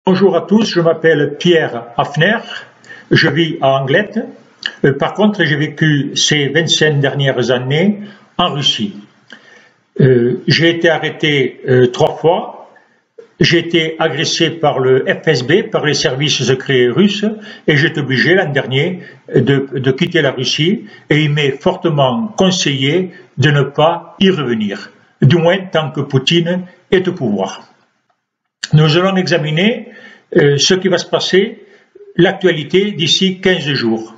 Bonjour à tous, je m'appelle Pierre Hafner, je vis à Anglet. Par contre, j'ai vécu ces 25 dernières années en Russie. J'ai été arrêté 3 fois, j'ai été agressé par le FSB, par les services secrets russes, et j'ai été obligé l'an dernier de quitter la Russie, et il m'est fortement conseillé de ne pas y revenir, du moins tant que Poutine est au pouvoir. Nous allons examiner ce qui va se passer, l'actualité d'ici 15 jours.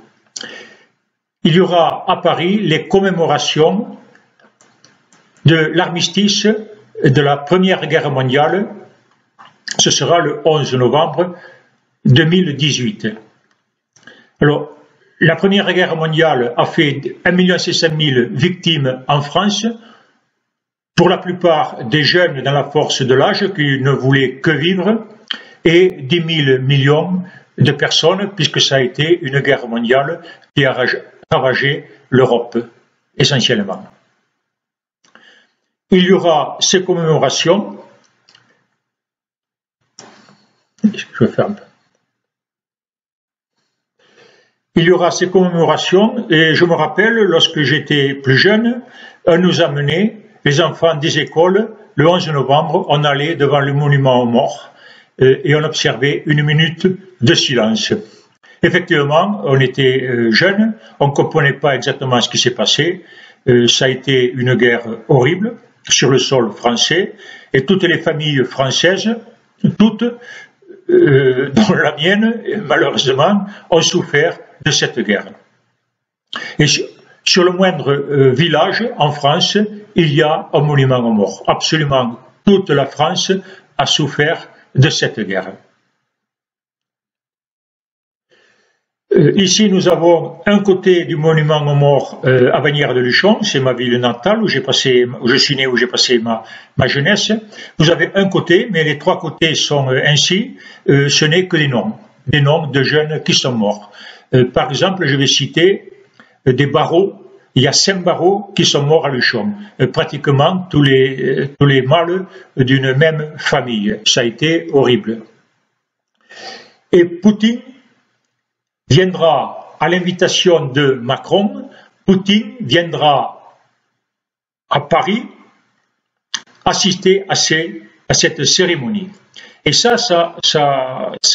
Il y aura à Paris les commémorations de l'armistice de la Première Guerre mondiale. Ce sera le 11 novembre 2018. Alors, la Première Guerre mondiale a fait 1 600 000 victimes en France, pour la plupart des jeunes dans la force de l'âge qui ne voulaient que vivre, et 10 000 millions de personnes, puisque ça a été une guerre mondiale qui a ravagé l'Europe, essentiellement. Il y aura ces commémorations. Je ferme. Il y aura ces commémorations, et je me rappelle, lorsque j'étais plus jeune, on nous amenait, les enfants des écoles, le 11 novembre, on allait devant le monument aux morts et on observait 1 minute de silence. Effectivement, on était jeunes, on ne comprenait pas exactement ce qui s'est passé. Ça a été une guerre horrible sur le sol français, et toutes les familles françaises, toutes, dont la mienne, malheureusement, ont souffert de cette guerre. Et sur le moindre village en France, il y a un monument aux morts. Absolument toute la France a souffert de cette guerre. Ici, nous avons un côté du monument aux morts à Bagnères-de-Luchon, c'est ma ville natale où je suis né, où j'ai passé ma jeunesse. Vous avez un côté, mais les 3 côtés sont ainsi. Ce n'est que des noms de jeunes qui sont morts. Par exemple, je vais citer des barreaux. Il y a 5 barreaux qui sont morts à Luchon. Pratiquement tous les mâles d'une même famille. Ça a été horrible. Et Poutine viendra à l'invitation de Macron. Poutine viendra à Paris assister à cette cérémonie. Et ça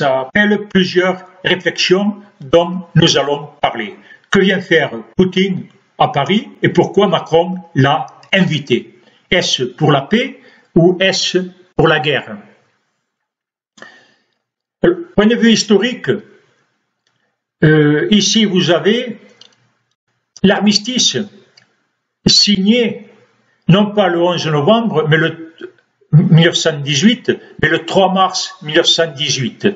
appelle plusieurs réflexions dont nous allons parler. Que vient faire Poutine à Paris et pourquoi Macron l'a invité? Est-ce pour la paix ou est-ce pour la guerre? Point de vue historique, ici vous avez l'armistice signé non pas le 11 novembre 1918, mais le 3 mars 1918.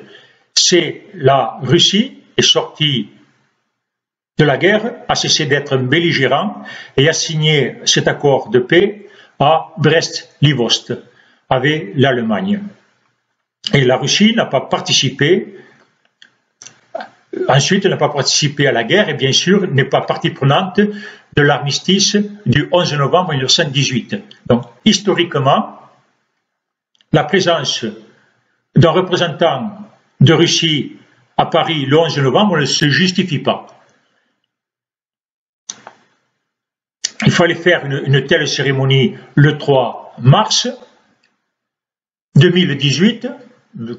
C'est la Russie est sortie de la guerre, a cessé d'être un belligérant et a signé cet accord de paix à Brest-Litovsk avec l'Allemagne. Et la Russie n'a pas participé, ensuite n'a pas participé à la guerre et bien sûr n'est pas partie prenante de l'armistice du 11 novembre 1918. Donc historiquement, la présence d'un représentant de Russie à Paris le 11 novembre ne se justifie pas. Il fallait faire une telle cérémonie le 3 mars 2018,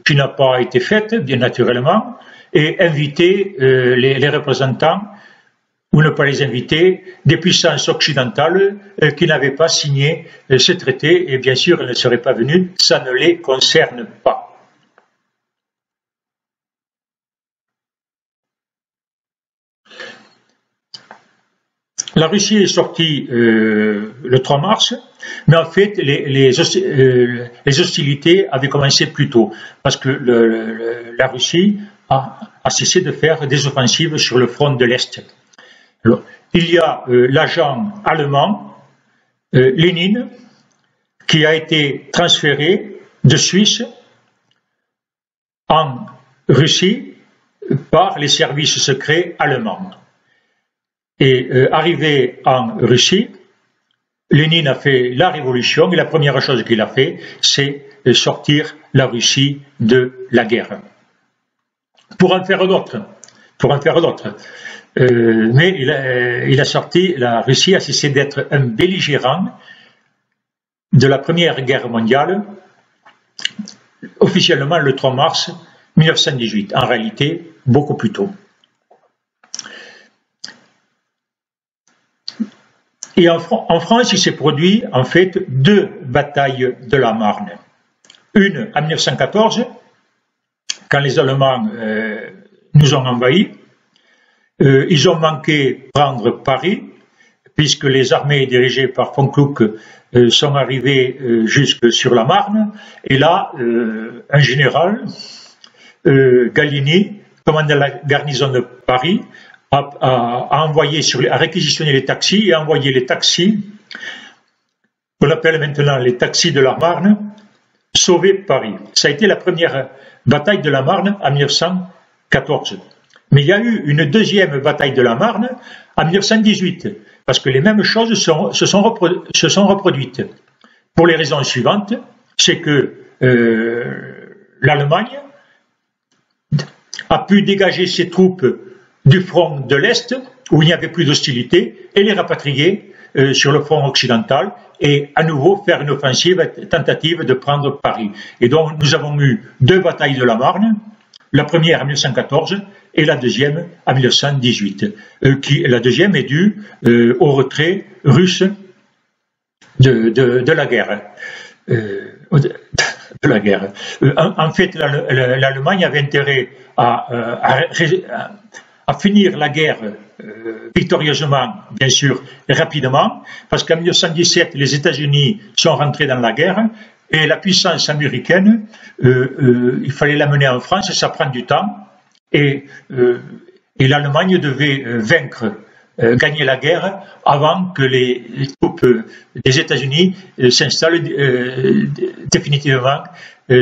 qui n'a pas été faite, bien naturellement, et inviter les représentants, ou ne pas les inviter, des puissances occidentales qui n'avaient pas signé ce traité, et bien sûr, elles ne seraient pas venues, ça ne les concerne pas. La Russie est sortie le 3 mars, mais en fait, les hostilités avaient commencé plus tôt, parce que la Russie a cessé de faire des offensives sur le front de l'Est. Alors, il y a l'agent allemand, Lénine, qui a été transféré de Suisse en Russie par les services secrets allemands. Et arrivé en Russie, Lénine a fait la révolution et la première chose qu'il a fait, c'est sortir la Russie de la guerre. Pour en faire d'autres. Mais il a sorti, la Russie a cessé d'être un belligérant de la Première Guerre mondiale, officiellement le 3 mars 1918, en réalité beaucoup plus tôt. Et en France, il s'est produit en fait deux batailles de la Marne. Une en 1914, quand les Allemands nous ont envahis. Ils ont manqué prendre Paris, puisque les armées dirigées par von Kluck sont arrivées jusque sur la Marne. Et là, un général, Gallieni, commandant la garnison de Paris, a réquisitionné les taxis et a envoyé les taxis, qu'on appelle maintenant les taxis de la Marne, sauver Paris. Ça a été la première bataille de la Marne en 1914. Mais il y a eu une deuxième bataille de la Marne en 1918, parce que les mêmes choses se sont reproduites. Pour les raisons suivantes, c'est que l'Allemagne a pu dégager ses troupes du front de l'Est, où il n'y avait plus d'hostilité, et les rapatrier sur le front occidental, et à nouveau faire une offensive tentative de prendre Paris. Et donc nous avons eu deux batailles de la Marne, la première en 1914 et la deuxième en 1918. La deuxième est due au retrait russe de la guerre. En fait, l'Allemagne avait intérêt à finir la guerre victorieusement, bien sûr, rapidement, parce qu'en 1917, les États-Unis sont rentrés dans la guerre, et la puissance américaine, il fallait l'amener en France, ça prend du temps, et l'Allemagne devait gagner la guerre avant que les troupes des États-Unis s'installent définitivement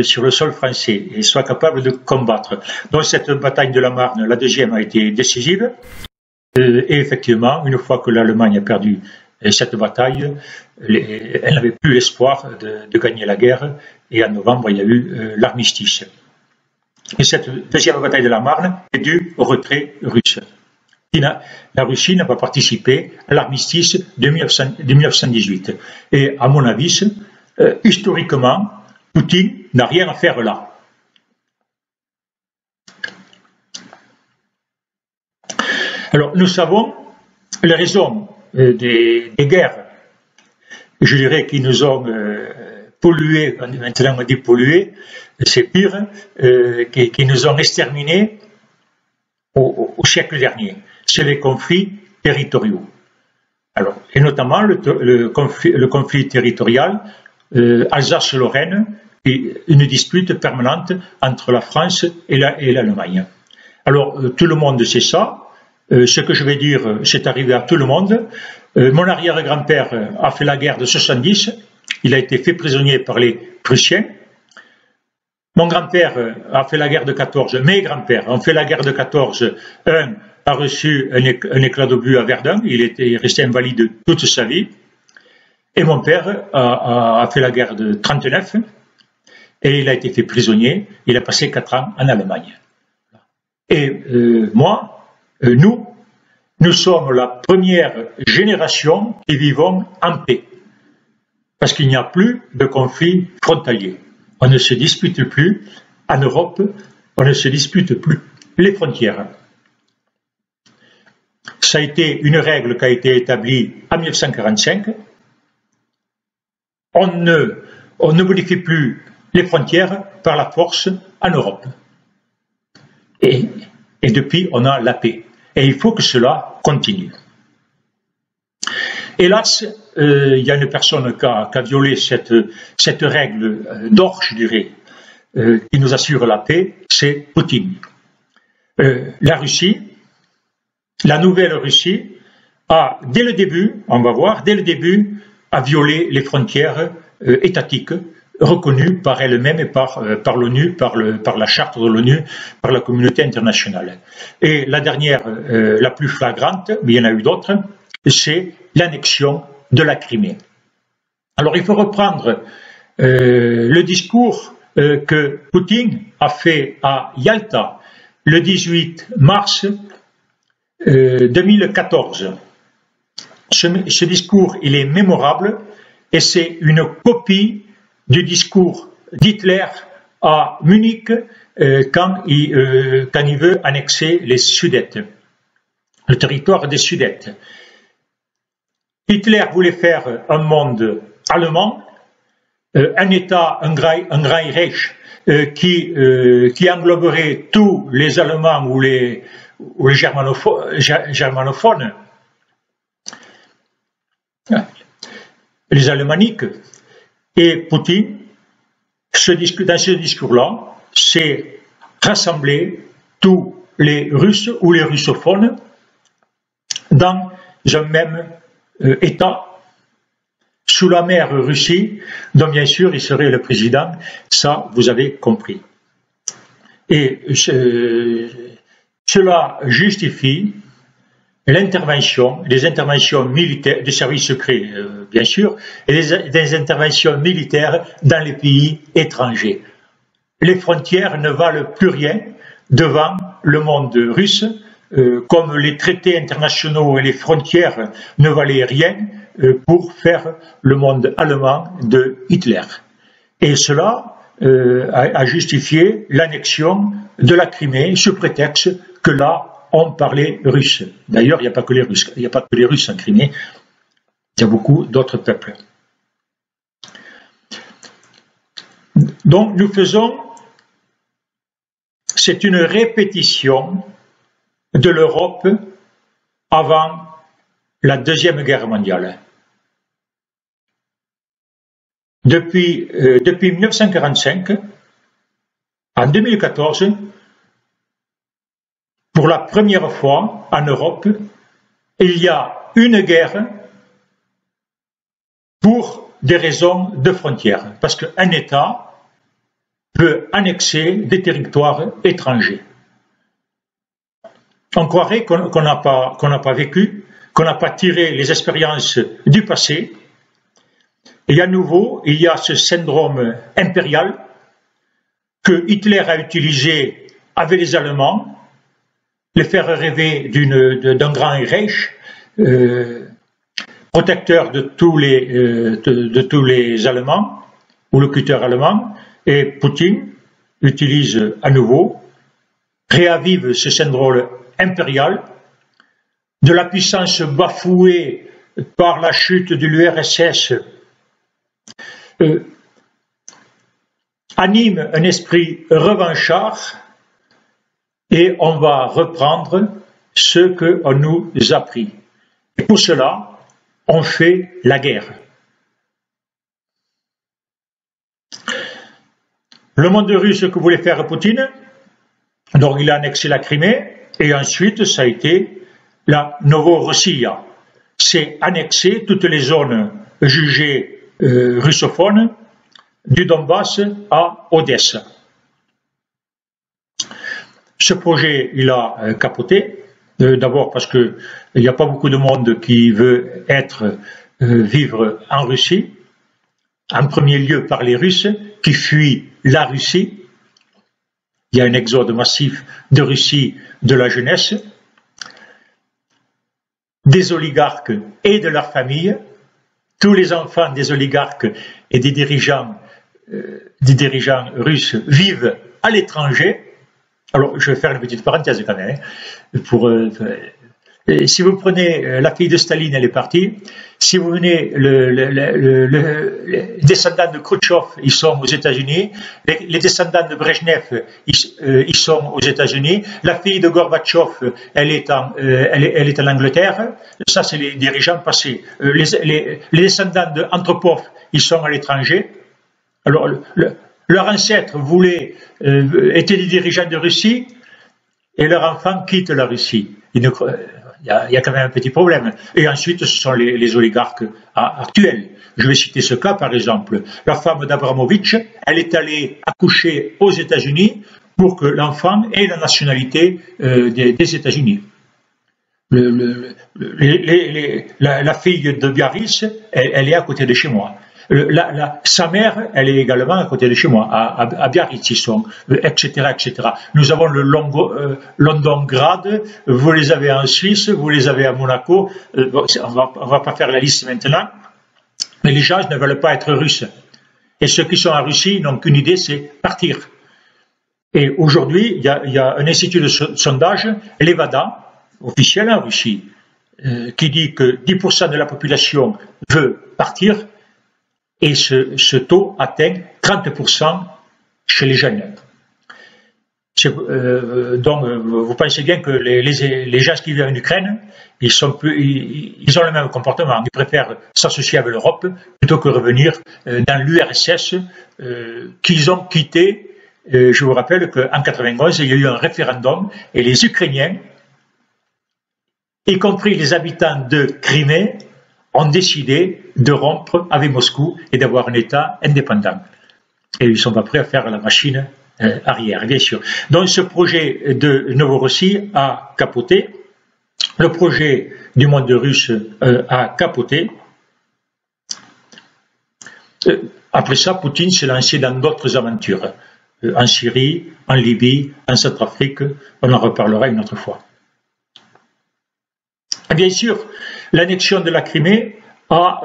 sur le sol français et soient capables de combattre. Donc cette bataille de la Marne, la deuxième, a été décisive, et effectivement, une fois que l'Allemagne a perdu cette bataille, elle n'avait plus l'espoir de gagner la guerre, et en novembre, il y a eu l'armistice. Et cette deuxième bataille de la Marne est due au retrait russe. La Russie n'a pas participé à l'armistice de 1918. Et à mon avis, historiquement, Poutine n'a rien à faire là. Alors, nous savons les raisons des guerres, je dirais, qui nous ont pollués, maintenant on dit pollués, c'est pire, qui nous ont exterminés au siècle dernier. C'est les conflits territoriaux. Alors, et notamment le conflit territorial Alsace-Lorraine, et une dispute permanente entre la France et l'Allemagne. Alors, tout le monde sait ça. Ce que je vais dire, c'est arrivé à tout le monde. Mon arrière-grand-père a fait la guerre de 70. Il a été fait prisonnier par les Prussiens. Mon grand-père a fait la guerre de 14. Mes grands-pères ont fait la guerre de 14. Un a reçu un éclat d'obus à Verdun. Il était resté invalide toute sa vie. Et mon père a fait la guerre de 39. Et il a été fait prisonnier. Il a passé 4 ans en Allemagne. Et nous sommes la première génération qui vivons en paix. Parce qu'il n'y a plus de conflits frontaliers. On ne se dispute plus en Europe, on ne se dispute plus les frontières. Ça a été une règle qui a été établie en 1945. On ne modifie plus les frontières par la force en Europe. Et depuis, on a la paix. Et il faut que cela continue. Hélas, il y a une personne qui a violé cette règle d'or, je dirais, qui nous assure la paix, c'est Poutine. La Russie, la nouvelle Russie, a, dès le début, on va voir, dès le début, a violé les frontières étatiques reconnues par elle-même et par l'ONU, par la charte de l'ONU, par la communauté internationale. Et la dernière, la plus flagrante, mais il y en a eu d'autres, c'est l'annexion de la Crimée. Alors il faut reprendre le discours que Poutine a fait à Yalta le 18 mars 2014. Ce discours, il est mémorable et c'est une copie du discours d'Hitler à Munich quand il veut annexer les Sudètes, le territoire des Sudètes. Hitler voulait faire un monde allemand, un État, un Grand Reich qui engloberait tous les Allemands ou les germanophones, les alémaniques. Et Poutine, dans ce discours-là, c'est rassembler tous les Russes ou les russophones dans un même État, sous la mère Russie, dont bien sûr il serait le président, ça vous avez compris. Et cela justifie l'intervention, des interventions militaires, des services secrets bien sûr, et des interventions militaires dans les pays étrangers. Les frontières ne valent plus rien devant le monde russe, comme les traités internationaux et les frontières ne valaient rien pour faire le monde allemand de Hitler. Et cela a justifié l'annexion de la Crimée sous prétexte que là, on parlait russe. D'ailleurs, il n'y a pas que les Russes, il n'y a pas que les Russes en Crimée, il y a beaucoup d'autres peuples. Donc, nous faisons, c'est une répétition de l'Europe avant la Deuxième Guerre mondiale. Depuis 1945, en 2014, pour la première fois en Europe, il y a une guerre pour des raisons de frontières, parce qu'un État peut annexer des territoires étrangers. On croirait qu'on n'a pas vécu, qu'on n'a pas tiré les expériences du passé, et à nouveau, il y a ce syndrome impérial que Hitler a utilisé avec les Allemands, les faire rêver d'un grand Reich, protecteur de tous les Allemands, ou locuteurs allemands, et Poutine utilise à nouveau, réavive ce syndrome impérial, de la puissance bafouée par la chute de l'URSS, anime un esprit revanchard et on va reprendre ce qu'on nous a appris. Et pour cela, on fait la guerre. Le monde russe que voulait faire Poutine, donc il a annexé la Crimée, et ensuite ça a été la Novorossia. C'est annexer toutes les zones jugées russophones du Donbass à Odessa. Ce projet, il a capoté, d'abord parce qu'il n'y a pas beaucoup de monde qui veut vivre en Russie, en premier lieu par les Russes qui fuient la Russie. Il y a un exode massif de Russie de la jeunesse, des oligarques et de leurs familles. Tous les enfants des oligarques et des dirigeants russes vivent à l'étranger. Alors, je vais faire une petite parenthèse quand même. Si vous prenez la fille de Staline, elle est partie. Si vous venez les descendants de Khrouchtchev, ils sont aux États-Unis. Les descendants de Brejnev, ils sont aux États-Unis. La fille de Gorbatchev, elle est en Angleterre. Ça, c'est les dirigeants passés. Les descendants de Andropov, ils sont à l'étranger. Alors, leurs ancêtres étaient des dirigeants de Russie et leurs enfants quittent la Russie. Il y a quand même un petit problème. Et ensuite, ce sont les oligarques actuels. Je vais citer ce cas, par exemple. La femme d'Abramovitch, elle est allée accoucher aux États-Unis pour que l'enfant ait la nationalité des États-Unis. La fille de Biarritz, elle est à côté de chez moi. Sa mère, elle est également à côté de chez moi, à Biarritz, ils sont, etc., etc. Nous avons le Londongrad, vous les avez en Suisse, vous les avez à Monaco. Bon, on va pas faire la liste maintenant, mais les gens ne veulent pas être russes. Et ceux qui sont en Russie n'ont qu'une idée, c'est partir. Et aujourd'hui, il y a un institut de sondage, Levada, officiel en Russie, qui dit que 10% de la population veut partir, et ce taux atteint 30% chez les jeunes. Donc, vous pensez bien que les gens qui vivent en Ukraine, ils ont le même comportement. Ils préfèrent s'associer avec l'Europe plutôt que revenir dans l'URSS qu'ils ont quitté. Je vous rappelle qu'en 91, il y a eu un référendum et les Ukrainiens, y compris les habitants de Crimée, ont décidé de rompre avec Moscou et d'avoir un État indépendant. Et ils ne sont pas prêts à faire la machine arrière, bien sûr. Donc ce projet de Novorossie a capoté. Le projet du monde russe a capoté. Après ça, Poutine s'est lancé dans d'autres aventures. En Syrie, en Libye, en Centrafrique. On en reparlera une autre fois. Et bien sûr, l'annexion de la Crimée a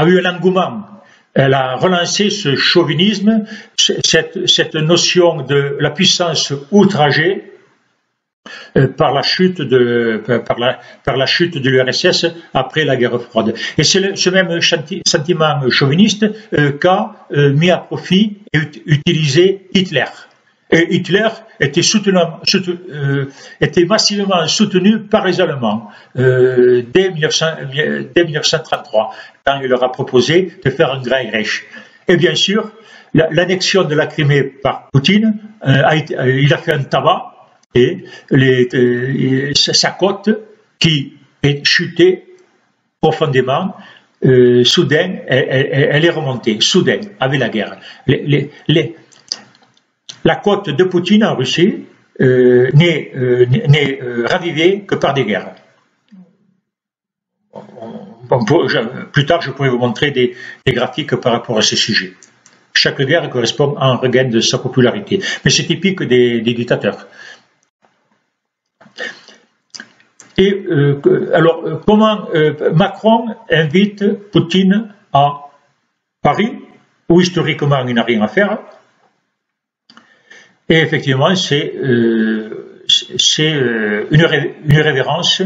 eu un engouement. Elle a relancé ce chauvinisme, cette notion de la puissance outragée par la chute de l'URSS après la guerre froide. Et c'est ce même sentiment chauviniste qu'a mis à profit et utilisé Hitler. Et Hitler était massivement soutenu par les Allemands dès 1933, quand il leur a proposé de faire un Grand Reich. Et bien sûr, l'annexion de la Crimée par Poutine, il a fait un tabac, et sa côte qui est chutée profondément, soudain, elle est remontée, soudain, avec la guerre. La côte de Poutine en Russie n'est ravivée que par des guerres. Plus tard, je pourrais vous montrer des graphiques par rapport à ce sujet. Chaque guerre correspond à un regain de sa popularité. Mais c'est typique des dictateurs. Et alors, comment Macron invite Poutine à Paris, où historiquement il n'a rien à faire? Et effectivement, c'est une révérence,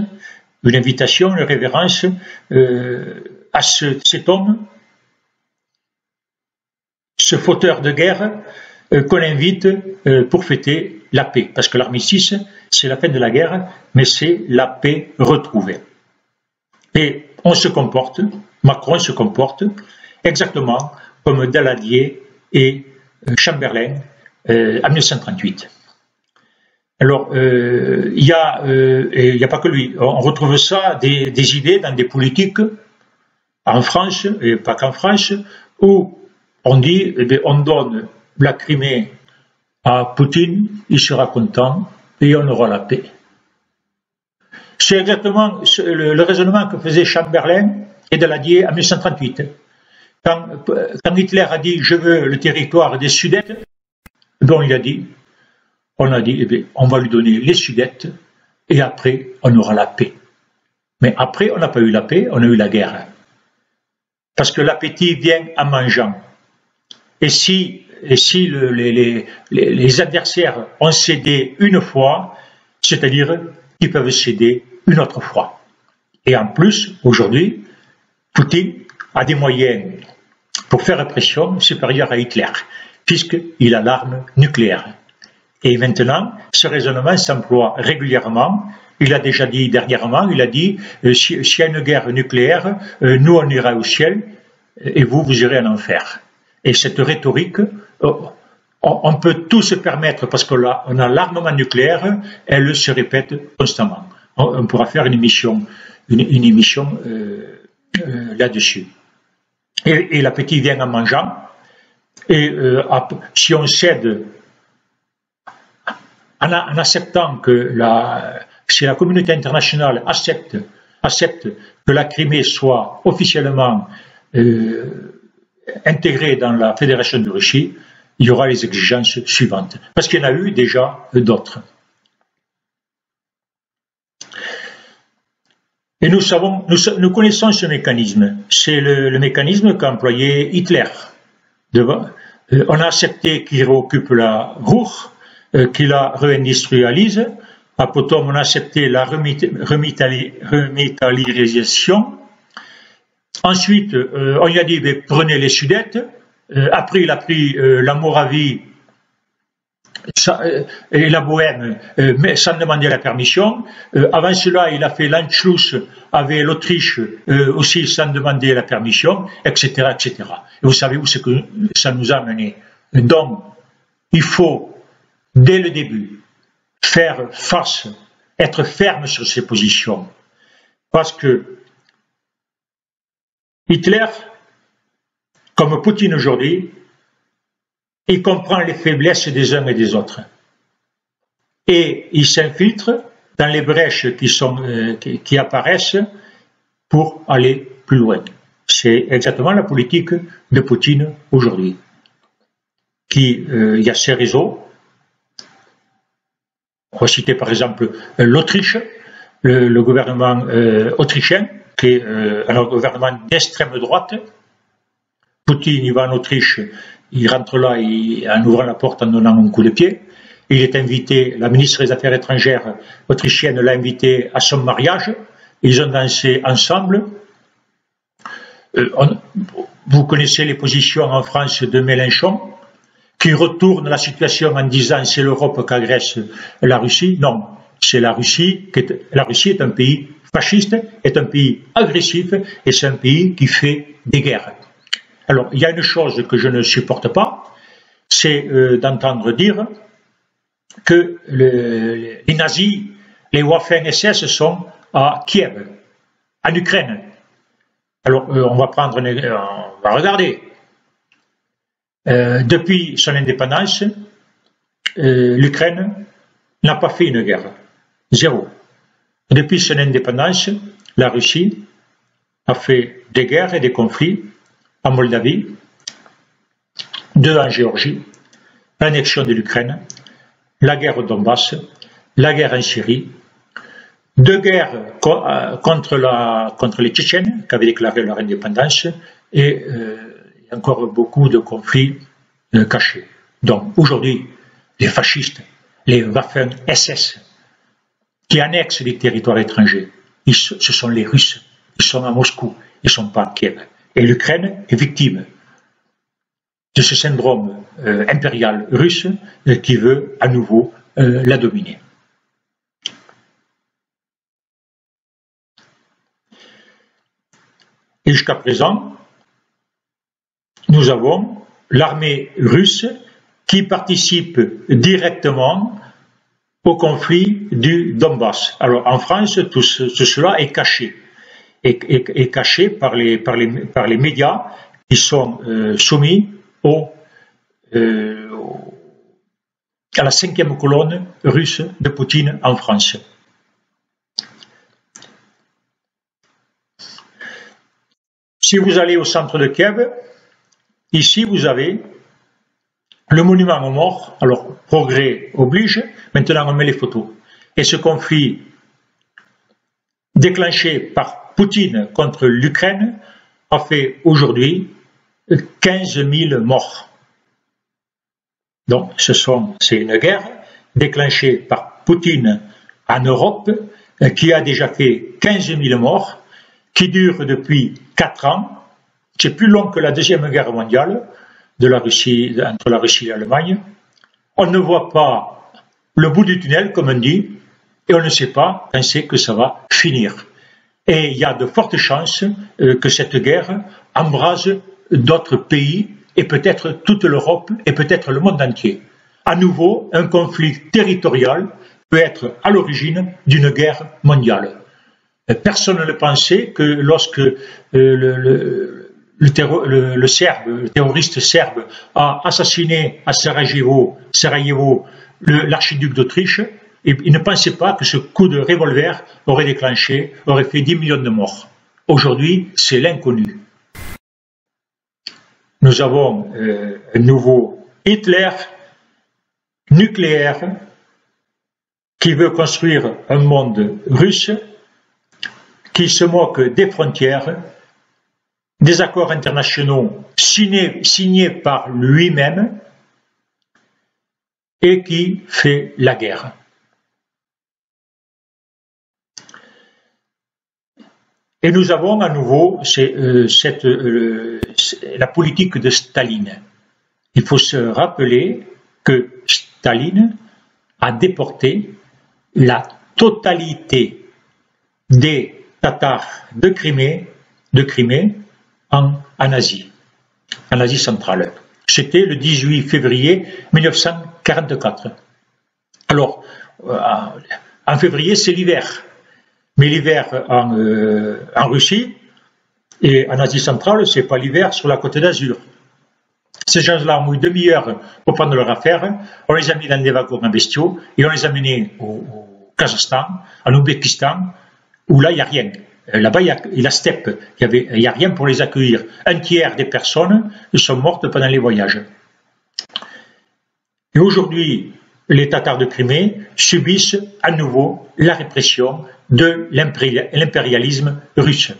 une invitation, une révérence à cet homme, ce fauteur de guerre qu'on invite pour fêter la paix. Parce que l'armistice, c'est la fin de la guerre, mais c'est la paix retrouvée. Et Macron se comporte exactement comme Daladier et Chamberlain en 1938. Alors, il n'y a pas que lui. On retrouve ça, des idées dans des politiques en France, et pas qu'en France, où on dit, on donne la Crimée à Poutine, il sera content et on aura la paix. C'est exactement le raisonnement que faisait Chamberlain et Daladier en 1938. Quand Hitler a dit « je veux le territoire des Sudètes », on a dit, on va lui donner les Sudètes et après on aura la paix. Mais après on n'a pas eu la paix, on a eu la guerre. Parce que l'appétit vient en mangeant. Et si les adversaires ont cédé une fois, c'est-à-dire qu'ils peuvent céder une autre fois. Et en plus, aujourd'hui, Poutine a des moyens pour faire pression supérieure à Hitler, puisqu'il a l'arme nucléaire. Et maintenant, ce raisonnement s'emploie régulièrement. Il a déjà dit dernièrement, il a dit, s'il y a une guerre nucléaire, nous on ira au ciel et vous irez en enfer. Et cette rhétorique, on peut tout se permettre parce qu'on a l'armement nucléaire, elle se répète constamment. On pourra faire une émission là-dessus. Et l'appétit vient en mangeant. Et si on cède en acceptant si la communauté internationale accepte que la Crimée soit officiellement intégré dans la Fédération de Russie, il y aura les exigences suivantes. Parce qu'il y en a eu déjà d'autres. Et nous connaissons ce mécanisme. C'est le mécanisme qu'a employé Hitler. On a accepté qu'il réoccupe la Ruhr, qu'il la réindustrialise. À Potom, on a accepté la remétallisation. Ensuite, on lui a dit, prenez les Sudètes. Après, il a pris la Moravie et la Bohème, mais sans demander la permission. Avant cela, il a fait l'Anschluss avec l'Autriche, aussi sans demander la permission, etc., etc. Et vous savez où c'est que ça nous a mené. Donc, il faut, dès le début, faire face, être ferme sur ses positions. Parce que Hitler, comme Poutine aujourd'hui, il comprend les faiblesses des uns et des autres. Et il s'infiltre dans les brèches qui apparaissent pour aller plus loin. C'est exactement la politique de Poutine aujourd'hui. Il y a ces réseaux. On va citer par exemple l'Autriche, le gouvernement autrichien, qui est un gouvernement d'extrême droite. Poutine, il va en Autriche, il rentre là en ouvrant la porte en donnant un coup de pied. Il est invité, la ministre des Affaires étrangères autrichienne l'a invité à son mariage. Ils ont dansé ensemble. Vous connaissez les positions en France de Mélenchon, qui retourne la situation en disant c'est l'Europe qui agresse la Russie. Non, c'est la Russie. La Russie est un pays fasciste, est un pays agressif et c'est un pays qui fait des guerres. Alors, il y a une chose que je ne supporte pas, c'est d'entendre dire que les nazis, les Waffen-SS sont à Kiev, en Ukraine. Alors, on va regarder. Depuis son indépendance, l'Ukraine n'a pas fait une guerre. Zéro. Depuis son indépendance, la Russie a fait des guerres et des conflits en Moldavie, 2 en Géorgie, l'annexion de l'Ukraine, la guerre au Donbass, la guerre en Syrie, 2 guerres contre les Tchétchènes qui avaient déclaré leur indépendance et il y a encore beaucoup de conflits cachés. Donc aujourd'hui, les fascistes, les Waffen-SS, qui annexent les territoires étrangers, ce sont les Russes, ils sont à Moscou, ils ne sont pas à Kiev. Et l'Ukraine est victime de ce syndrome impérial russe qui veut à nouveau la dominer. Et jusqu'à présent, nous avons l'armée russe qui participe directement au conflit du Donbass. Alors en France, tout cela est caché. Est caché par les médias qui sont soumis à la 5e colonne russe de Poutine en France. Si vous allez au centre de Kiev, ici vous avez le monument aux morts. Alors, progrès oblige, maintenant on met les photos. Et ce conflit déclenché par Poutine contre l'Ukraine a fait aujourd'hui 15 000 morts. Donc, c'est une guerre déclenchée par Poutine en Europe qui a déjà fait 15 000 morts, qui dure depuis 4 ans. C'est plus long que la Deuxième Guerre mondiale entre la Russie et l'Allemagne. On ne voit pas le bout du tunnel, comme on dit, et on ne sait pas quand c'est que ça va finir. Et il y a de fortes chances que cette guerre embrase d'autres pays et peut-être toute l'Europe et peut-être le monde entier. À nouveau, un conflit territorial peut être à l'origine d'une guerre mondiale. Personne ne pensait que lorsque le terroriste serbe a assassiné à Sarajevo l'archiduc d'Autriche, il ne pensait pas que ce coup de revolver aurait fait 10 millions de morts. Aujourd'hui, c'est l'inconnu. nous avons un nouveau Hitler nucléaire qui veut construire un monde russe, qui se moque des frontières, des accords internationaux signés par lui-même et qui fait la guerre. Et nous avons à nouveau la politique de Staline. Il faut se rappeler que Staline a déporté la totalité des Tatars de Crimée en Asie centrale. C'était le 18 février 1944. Alors, en février, c'est l'hiver. Mais l'hiver en Russie et en Asie centrale, c'est pas l'hiver sur la Côte d'Azur. Ces gens-là ont eu demi-heure pour prendre leur affaire. On les a mis dans des wagons à bestiaux et on les a menés au Kazakhstan, en Ouzbékistan, où là, il n'y a rien. Là-bas, il y a la steppe. Il n'y a rien pour les accueillir. Un tiers des personnes sont mortes pendant les voyages. Et aujourd'hui, les Tatars de Crimée subissent à nouveau la répression de l'impérialisme russe,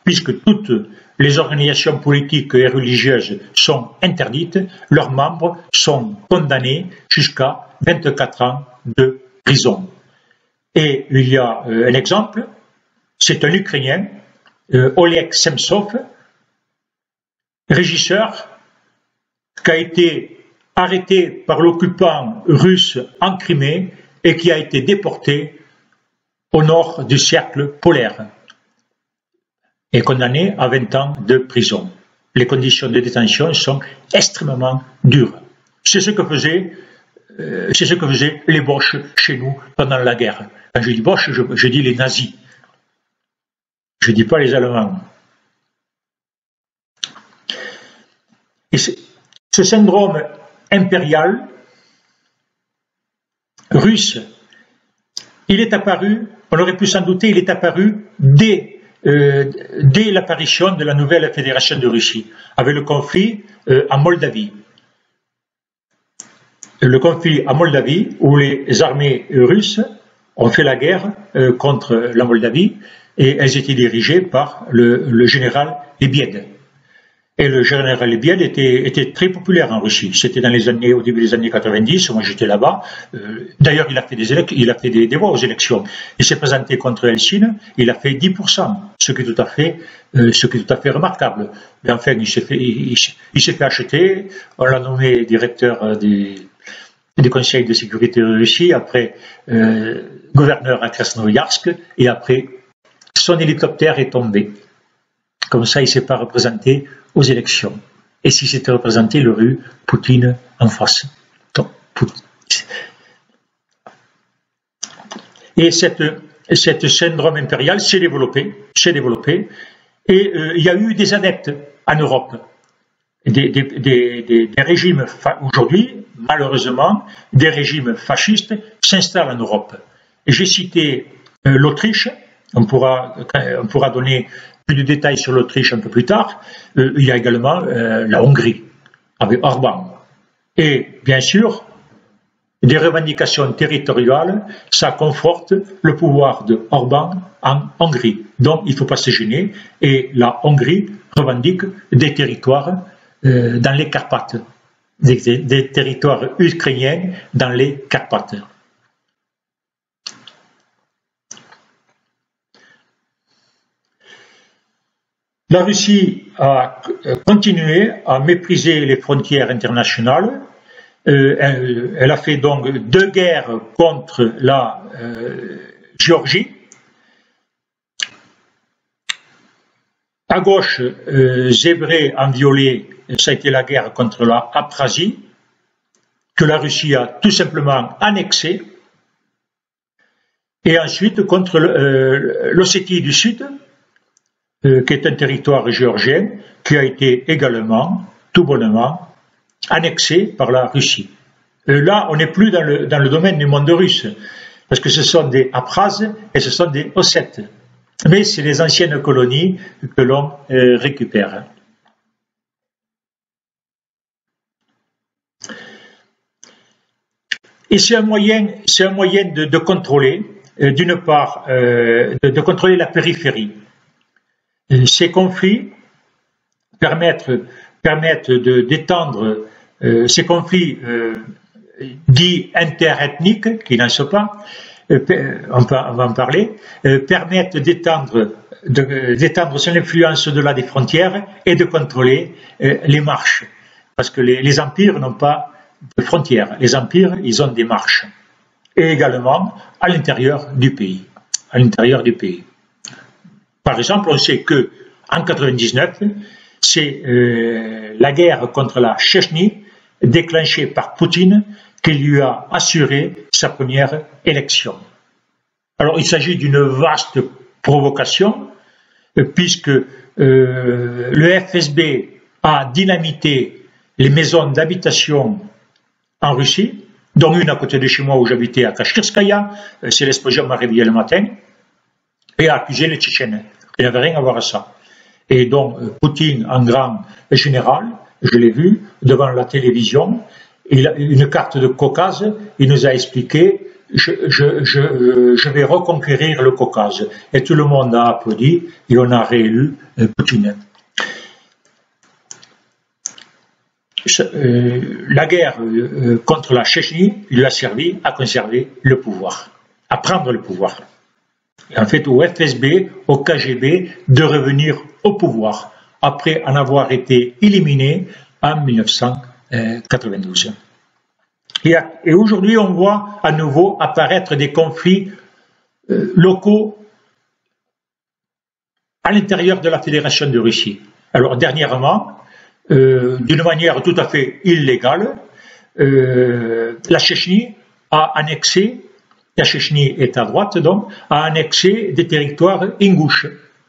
puisque toutes les organisations politiques et religieuses sont interdites, leurs membres sont condamnés jusqu'à 24 ans de prison. Et il y a un exemple, c'est un Ukrainien, Oleg Sentsov, régisseur, qui a été arrêté par l'occupant russe en Crimée et qui a été déporté au nord du cercle polaire et condamné à 20 ans de prison. Les conditions de détention sont extrêmement dures. C'est ce que faisaient les Boches chez nous pendant la guerre. Quand je dis Boches, je dis les nazis. Je ne dis pas les Allemands. Et ce syndrome impérial russe, il est apparu, on aurait pu s'en douter, il est apparu dès l'apparition de la nouvelle fédération de Russie, avec le conflit en Moldavie. Le conflit en Moldavie, où les armées russes ont fait la guerre contre la Moldavie, et elles étaient dirigées par le général Lebed. Et le général Lebed était très populaire en Russie. C'était au début des années 90, moi j'étais là-bas. D'ailleurs, il a fait des voix aux élections. Il s'est présenté contre Helsinki, il a fait 10%, ce qui est tout à fait remarquable. Mais enfin, il s'est fait acheter, on l'a nommé directeur du Conseil de sécurité de Russie, après gouverneur à Krasnoïarsk, et après son hélicoptère est tombé. Comme ça, il ne s'est pas représenté aux élections. Et s'il s'était représenté, il aurait eu Poutine en face. Donc, et cette syndrome impérial s'est développé, et il y a eu des adeptes en Europe. Des régimes, aujourd'hui, malheureusement, des régimes fascistes s'installent en Europe. Et j'ai cité l'Autriche, on pourra donner plus de détails sur l'Autriche un peu plus tard. Il y a également la Hongrie, avec Orban. Et bien sûr, des revendications territoriales, ça conforte le pouvoir de Orban en Hongrie. Donc il ne faut pas se gêner. Et la Hongrie revendique des territoires dans les Carpates, des territoires ukrainiens dans les Carpates. La Russie a continué à mépriser les frontières internationales. Elle a fait donc 2 guerres contre la Géorgie. À gauche, zébré en violet, ça a été la guerre contre la Abkhazie, que la Russie a tout simplement annexée. Et ensuite contre l'Ossétie du Sud, qui est un territoire géorgien, qui a été également, tout bonnement, annexé par la Russie. Là, on n'est plus dans le domaine du monde russe, parce que ce sont des Abkhazes et ce sont des Ossètes. Mais c'est les anciennes colonies que l'on récupère. Et c'est un moyen de contrôler, d'une part, de contrôler la périphérie. Ces conflits permettent d'étendre ces conflits dits interethniques, qui n'en sont pas, on va en parler, permettent d'étendre son influence au-delà des frontières et de contrôler les marches. Parce que les empires n'ont pas de frontières. Les empires, ils ont des marches. Et également à l'intérieur du pays. Par exemple, on sait que en 99, c'est la guerre contre la Tchétchénie déclenchée par Poutine qui lui a assuré sa première élection. Alors il s'agit d'une vaste provocation puisque le FSB a dynamité les maisons d'habitation en Russie, dont une à côté de chez moi où j'habitais à Kashirskaya, c'est l'explosion m'a réveillé le matin, et a accusé les Tchétchènes. Il n'avait rien à voir à ça. Et donc Poutine, en grand général, je l'ai vu devant la télévision, il a une carte de Caucase, il nous a expliqué je vais reconquérir le Caucase. Et tout le monde a applaudi et on a réélu Poutine. La guerre contre la Tchétchénie lui a servi à conserver le pouvoir, à prendre le pouvoir. Et en fait, au FSB, au KGB, de revenir au pouvoir, après en avoir été éliminé en 1992. Et aujourd'hui, on voit à nouveau apparaître des conflits locaux à l'intérieur de la Fédération de Russie. Alors, dernièrement, d'une manière tout à fait illégale, la Tchétchénie a annexé, la Tchétchénie est à droite donc, a annexé des territoires ingouches,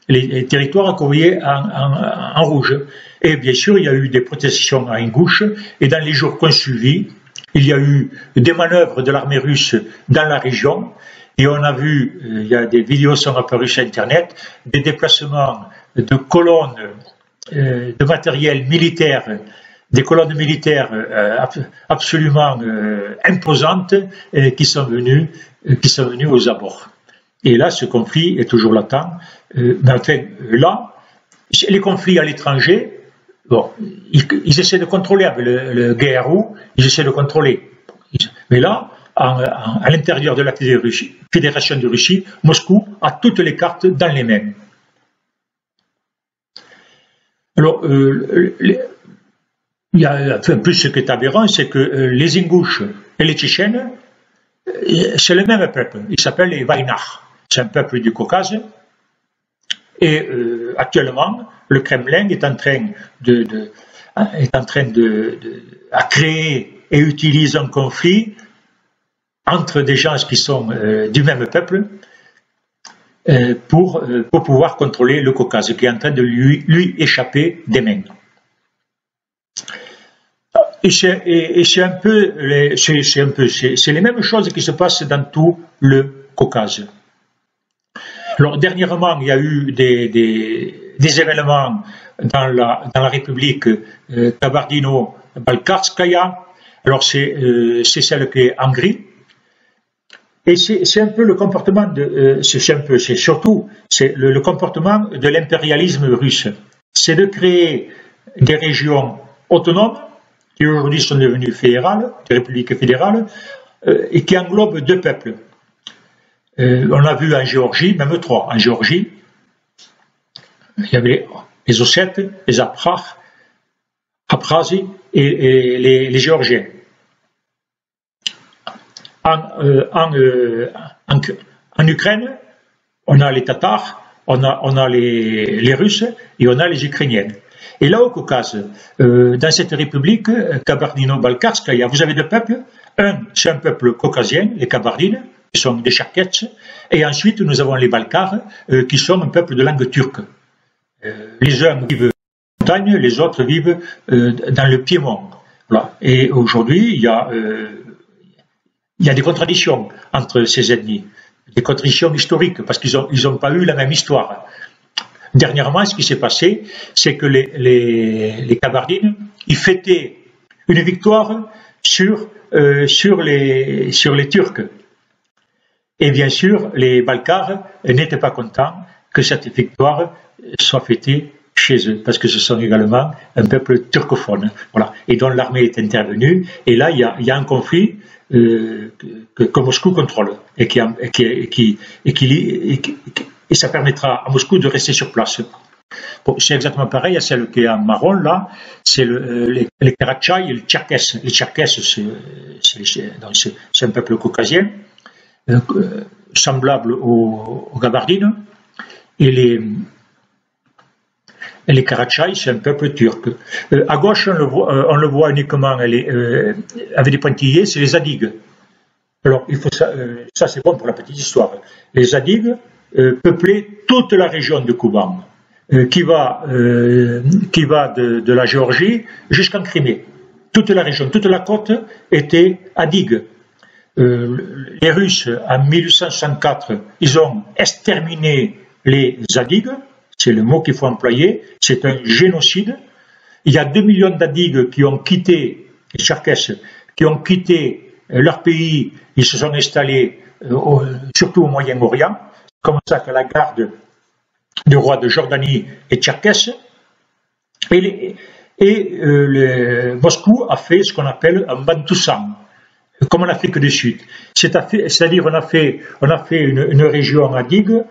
les territoires qu'on voyait en rouge. Et bien sûr, il y a eu des protestations à Ingouche, et dans les jours qui ont suivi, il y a eu des manœuvres de l'armée russe dans la région, et on a vu, il y a des vidéos sont apparues sur Internet, des déplacements de colonnes de matériel militaire, des colonnes militaires absolument imposantes qui sont venues aux abords. Et là, ce conflit est toujours latent. Mais enfin, là, les conflits à l'étranger, bon, ils essaient de contrôler avec le GRU, ils essaient de contrôler. Mais là, à l'intérieur de la Fédération de Russie, Moscou a toutes les cartes dans les mains. Alors, il y a plus ce qui est aberrant, c'est que les Ingouches et les Tchétchènes, c'est le même peuple. Ils s'appellent les Vaïnars. C'est un peuple du Caucase. Et actuellement, le Kremlin est en train à créer et utilise un conflit entre des gens qui sont du même peuple pour pouvoir contrôler le Caucase, qui est en train de lui échapper des mains. Et c'est les mêmes choses qui se passent dans tout le Caucase. Alors, dernièrement, il y a eu des événements dans la République Kabardino-Balkarskaya. Alors, c'est celle qui est en gris. Et c'est un peu le comportement c'est surtout le comportement de l'impérialisme russe. C'est de créer des régions autonomes, qui aujourd'hui sont devenues fédérales, des républiques fédérales, et qui englobent deux peuples. On l'a vu en Géorgie, même trois. En Géorgie, il y avait les Ossètes, les Abkhazes et les Géorgiens. En Ukraine, on a les Tatars, on a les Russes et on a les Ukrainiens. Et là, au Caucase, dans cette république, Kabardino-Balkarskaya, vous avez deux peuples. Un, c'est un peuple caucasien, les Kabardines, qui sont des Charkets, et ensuite nous avons les Balkars, qui sont un peuple de langue turque. Les uns vivent en montagne, les autres vivent dans le Piémont. Voilà. Et aujourd'hui, il y a des contradictions entre ces ethnies, des contradictions historiques, parce qu'ils n'ont pas eu la même histoire. Dernièrement, ce qui s'est passé, c'est que les Kabardines, ils fêtaient une victoire sur les Turcs. Et bien sûr, les Balkars n'étaient pas contents que cette victoire soit fêtée chez eux, parce que ce sont également un peuple turcophone. Voilà. Et dont l'armée est intervenue. Et là, il y a un conflit que Moscou contrôle et ça permettra à Moscou de rester sur place. Bon, c'est exactement pareil à celle qui est en marron là, c'est les Karachais et les Tcherkesses. Les Tcherkesses, c'est un peuple caucasien, semblable aux Gabardines, et les Karachais, c'est un peuple turc. À gauche, on le voit uniquement avec des pointillés, c'est les Adygues. Alors, ça c'est bon pour la petite histoire. Les Adygues peuplaient toute la région de Kouban, qui va de la Géorgie jusqu'en Crimée. Toute la région, toute la côte était Adygue. Les Russes, en 1864, ils ont exterminé les Adygues, c'est le mot qu'il faut employer, c'est un génocide. Il y a 2 millions d'Adygues qui ont quitté, les Tcherkesses, qui ont quitté leur pays, ils se sont installés surtout au Moyen-Orient, comme ça que la garde du roi de Jordanie est tcherkesse, Moscou a fait ce qu'on appelle un Bantousan, comme en Afrique du Sud. C'est-à-dire on a fait une région Adygue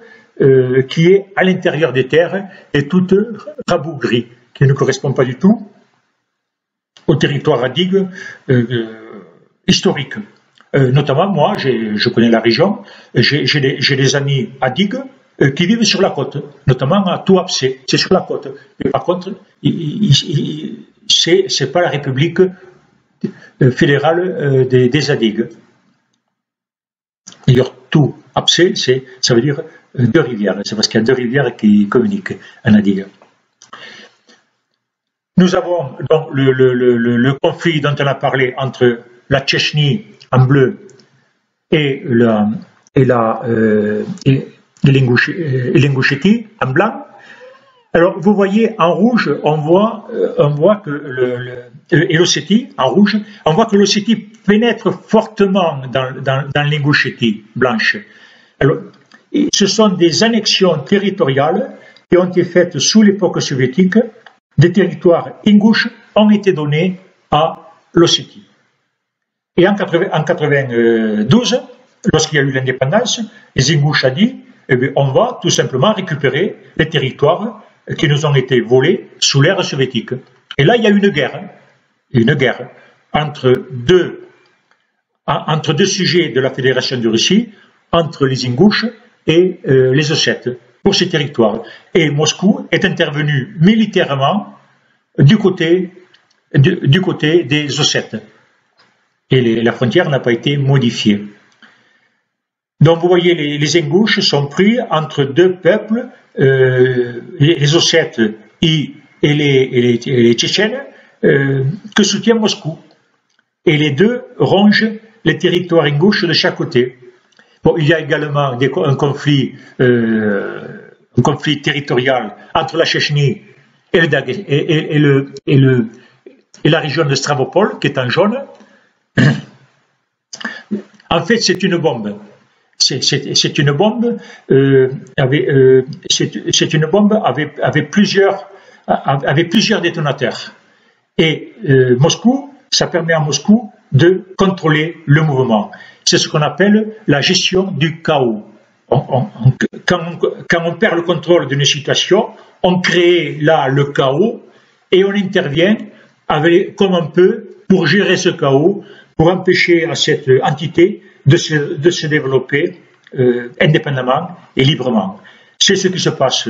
qui est à l'intérieur des terres et toute rabougrie, qui ne correspond pas du tout au territoire Adygue historique. Notamment, moi, je connais la région, j'ai des amis Adygues qui vivent sur la côte, notamment à Touapsé, c'est sur la côte. Mais par contre, c'est pas la République fédérale des Adygues. D'ailleurs, Touapsé, ça veut dire 2 rivières, c'est parce qu'il y a 2 rivières qui communiquent en Adygue. Nous avons donc le conflit dont on a parlé entre la Tchétchénie en bleu et l'Ingouchétie en blanc. Alors vous voyez en rouge, on voit que et l'Ossétie en rouge, on voit que l'Ossétie pénètre fortement dans l'Ingouchétie blanche. Alors, ce sont des annexions territoriales qui ont été faites sous l'époque soviétique. Des territoires ingouches ont été donnés à l'Ossétie. Et en 92, lorsqu'il y a eu l'indépendance, les Ingouches ont dit, on va tout simplement récupérer les territoires qui nous ont été volés sous l'ère soviétique. Et là, il y a une guerre entre deux sujets de la Fédération de Russie, entre les Ingouches et les Ossètes, pour ces territoires. Et Moscou est intervenu militairement du côté des Ossètes. Et la frontière n'a pas été modifiée. Donc vous voyez, les Ingouches sont pris entre 2 peuples, les Ossètes et les Tchétchènes, que soutient Moscou. Et les 2 rongent les territoires ingouches de chaque côté. Bon, il y a également un conflit territorial entre la Tchétchénie et la région de Stavropol, qui est en jaune. En fait, c'est une bombe. C'est une bombe avec plusieurs détonateurs. Et Moscou, ça permet à Moscou de contrôler le mouvement. C'est ce qu'on appelle la gestion du chaos. Quand on perd le contrôle d'une situation, on crée là le chaos et on intervient comme on peut pour gérer ce chaos, pour empêcher à cette entité de se développer indépendamment et librement. C'est ce qui se passe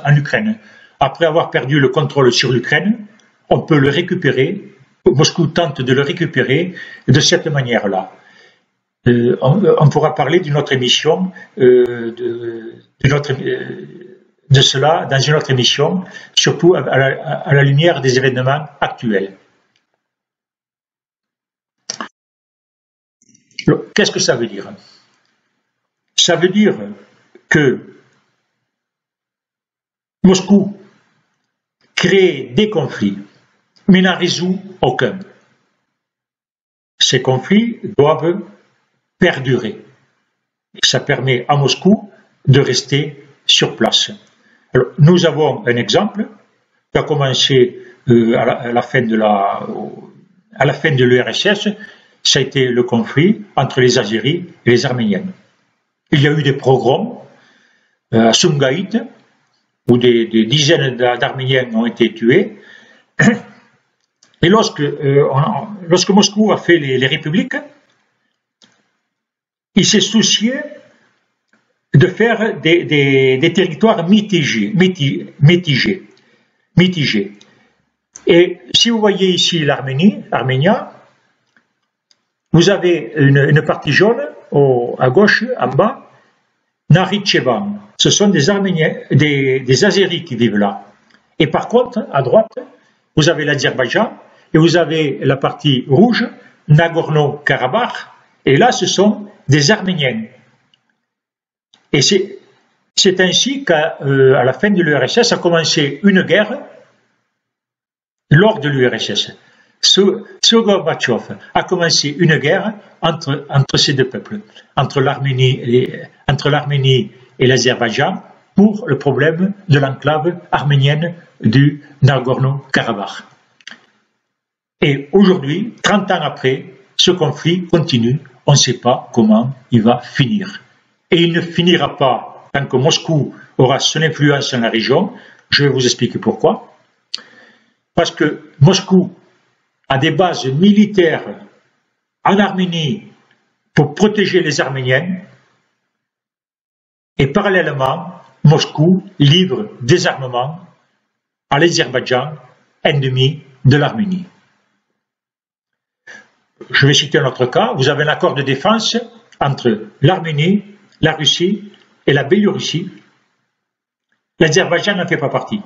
en Ukraine. Après avoir perdu le contrôle sur l'Ukraine, on peut le récupérer. Moscou tente de le récupérer de cette manière-là. On pourra parler d'une autre émission de cela dans une autre émission, surtout à la lumière des événements actuels. Qu'est-ce que ça veut dire? Ça veut dire que Moscou crée des conflits, mais n'en résout aucun. ces conflits doivent perdurer. Et ça permet à Moscou de rester sur place. Alors, nous avons un exemple qui a commencé à la fin de l'URSS, ça a été le conflit entre les Azéris et les Arméniens. Il y a eu des pogroms à Sumgaït, où des dizaines d'Arméniens ont été tués. Et lorsque Moscou a fait les républiques, il s'est soucié de faire des territoires mitigés. Et si vous voyez ici l'Arménia, vous avez une partie jaune à gauche, en bas, Nakhitchevan. Ce sont des Arméniens, des Azéris qui vivent là. Et par contre, à droite, vous avez l'Azerbaïdjan et vous avez la partie rouge, Nagorno-Karabakh. Et là, ce sont des Arméniens. Et c'est ainsi qu'à la fin de l'URSS a commencé une guerre lors de l'URSS. Sous Gorbatchev a commencé une guerre entre ces deux peuples, entre l'Arménie et l'Azerbaïdjan, pour le problème de l'enclave arménienne du Nagorno-Karabakh. Et aujourd'hui, 30 ans après, ce conflit continue, on ne sait pas comment il va finir. Et il ne finira pas tant que Moscou aura son influence dans la région. Je vais vous expliquer pourquoi. Parce que Moscou a des bases militaires en Arménie pour protéger les Arméniens, et parallèlement, Moscou livre des armements à l'Azerbaïdjan, ennemi de l'Arménie. Je vais citer un autre cas. Vous avez un accord de défense entre l'Arménie, la Russie et la Biélorussie. L'Azerbaïdjan n'en fait pas partie.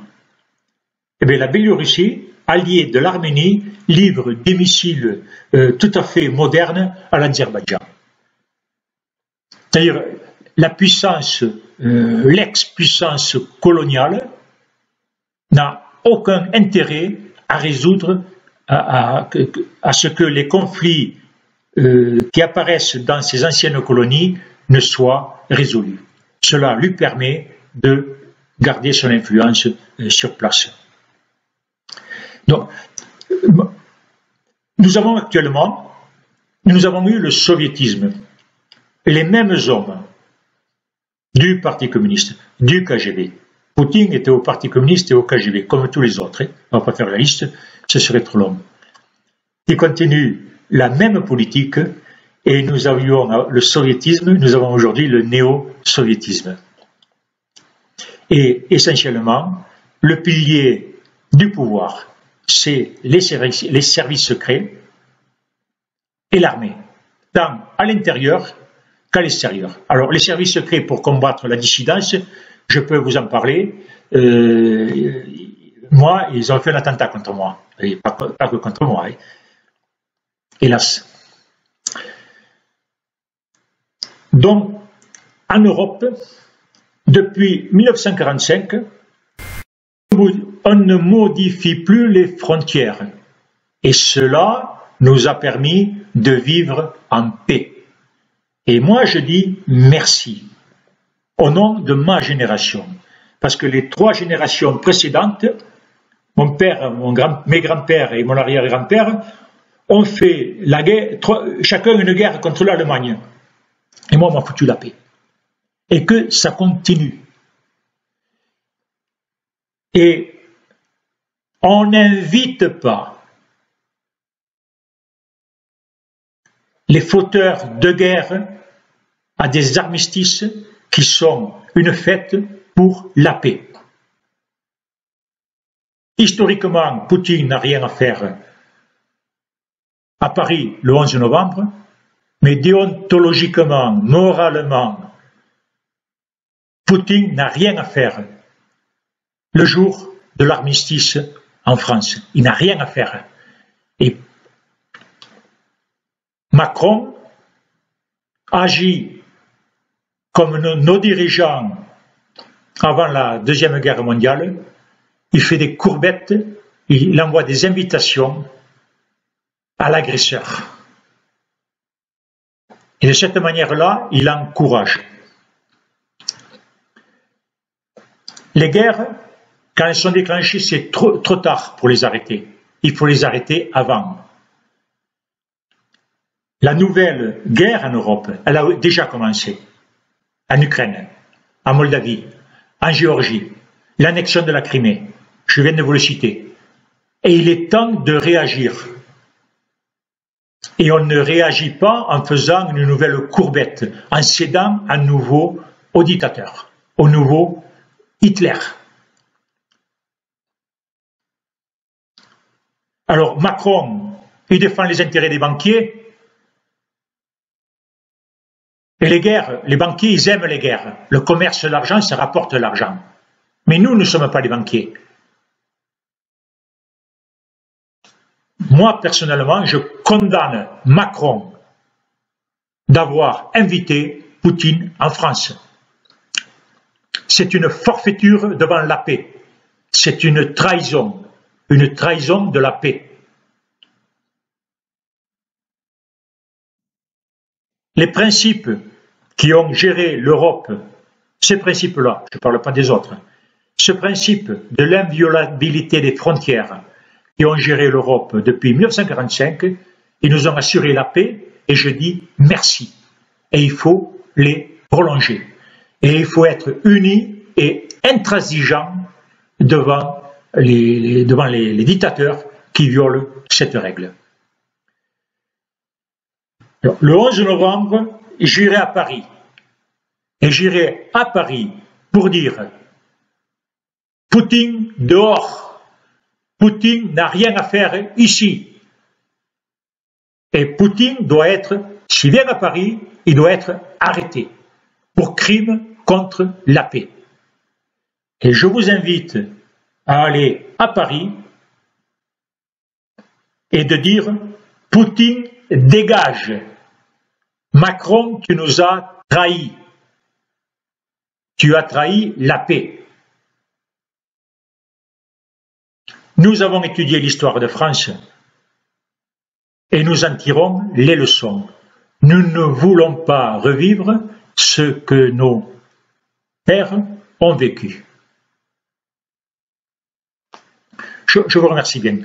Eh bien, la Biélorussie, alliée de l'Arménie, livre des missiles tout à fait modernes à l'Azerbaïdjan. C'est-à-dire, la puissance, l'ex-puissance coloniale n'a aucun intérêt à résoudre à ce que les conflits qui apparaissent dans ces anciennes colonies ne soient résolus. Cela lui permet de garder son influence sur place. Donc, nous avons eu le soviétisme, les mêmes hommes du Parti communiste, du KGB. Poutine était au Parti communiste et au KGB, comme tous les autres. On ne va pas faire la liste, ce serait trop long. Ils continuent la même politique, et nous avions le soviétisme, nous avons aujourd'hui le néo-soviétisme. Et essentiellement, le pilier du pouvoir, c'est les services secrets et l'armée, tant à l'intérieur qu'à l'extérieur. Alors, les services secrets pour combattre la dissidence, je peux vous en parler. Moi, ils ont fait un attentat contre moi, et pas que contre moi, hein. Hélas. Donc, en Europe, depuis 1945, on ne modifie plus les frontières. Et cela nous a permis de vivre en paix. Et moi, je dis merci, au nom de ma génération. Parce que les 3 générations précédentes, mon père, mes grands-pères et mon arrière-grand-père, ont fait la guerre, chacun une guerre contre l'Allemagne. Et moi, on m'a foutu la paix. Et que ça continue. Et on n'invite pas les fauteurs de guerre à des armistices qui sont une fête pour la paix. Historiquement, Poutine n'a rien à faire à Paris le 11 novembre, mais déontologiquement, moralement, Poutine n'a rien à faire le jour de l'armistice en France. Il n'a rien à faire. Et Macron agit comme nos dirigeants avant la Deuxième Guerre mondiale. Il fait des courbettes, il envoie des invitations à l'agresseur. Et de cette manière-là, il encourage. Les guerres, quand elles sont déclenchées, c'est trop tard pour les arrêter. Il faut les arrêter avant. La nouvelle guerre en Europe, elle a déjà commencé. En Ukraine, en Moldavie, en Géorgie, l'annexion de la Crimée. Je viens de vous le citer. Et il est temps de réagir. Et on ne réagit pas en faisant une nouvelle courbette, en cédant à nouveau au dictateur, au nouveau Hitler. Alors Macron, il défend les intérêts des banquiers, et les guerres, les banquiers, ils aiment les guerres. Le commerce de l'argent, ça rapporte l'argent. Mais nous ne sommes pas les banquiers. Moi, personnellement, je condamne Macron d'avoir invité Poutine en France. C'est une forfaiture devant la paix. C'est une trahison de la paix. Les principes qui ont géré l'Europe, ces principes-là, je ne parle pas des autres, ce principe de l'inviolabilité des frontières qui ont géré l'Europe depuis 1945, ils nous ont assuré la paix, et je dis merci. Et il faut les prolonger. Et il faut être unis et intransigeants devant les dictateurs qui violent cette règle. Alors, le 11 novembre, j'irai à Paris. Et j'irai à Paris pour dire Poutine dehors. Poutine n'a rien à faire ici. Et Poutine doit être, s'il vient à Paris, il doit être arrêté pour crime contre la paix. Et je vous invite à aller à Paris et de dire Poutine dégage. Macron, tu nous as trahis. Tu as trahi la paix. Nous avons étudié l'histoire de France et nous en tirons les leçons. Nous ne voulons pas revivre ce que nos pères ont vécu. Je vous remercie bien.